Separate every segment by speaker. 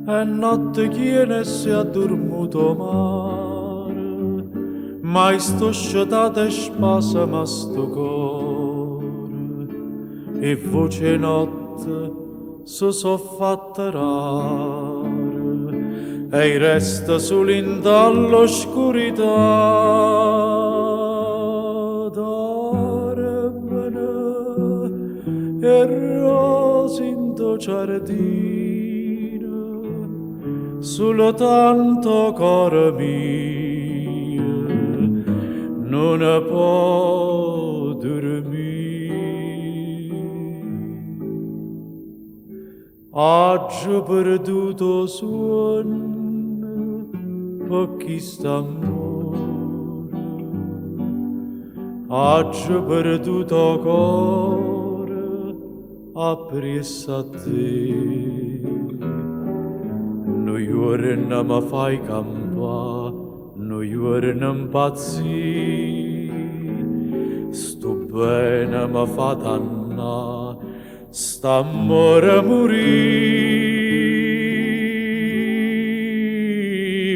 Speaker 1: e notte chiene si è dormuto mare, mai sto sciatate e spasama sto cuore, e voce notte so fatta rare, e resta sull'inda all'oscurità. Dormene e rose in tuo giardino, solo tanto cuore mio non può dormire. Oggi perduto suono per chi sta amore, oggi perduto cuore appresso a te. Noi ora non mi fai campare, noi ora non impazzire, sto bene mi fa dannare, st'amore morì.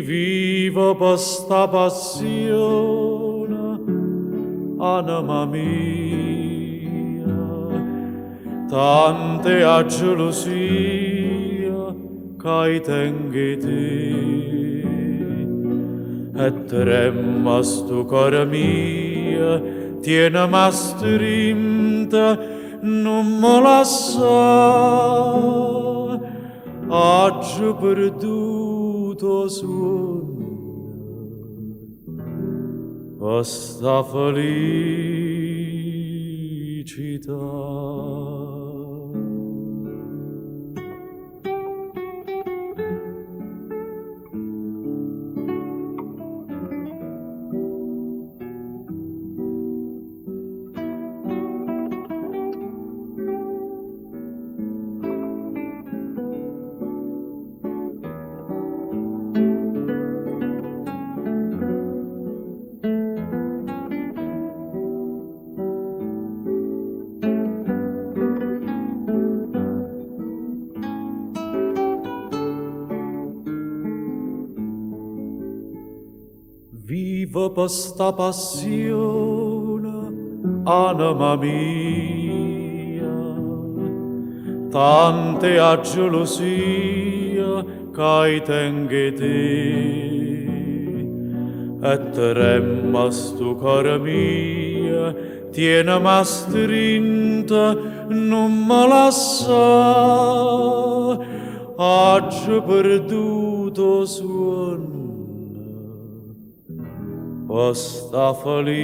Speaker 1: Vivo per sta passione, anima mia, tante a gelosia che tengo te, e tremma sto cuore mio, tienimi strinta, non mi lascia, oggi perduto suono, questa felicità. Vivo per sta passione, anima mia, tante a gelosia che tengo te, e tremma sto cuore mio, tienimi strinta, non mi lascia, oggi perduto suono, questa felicità.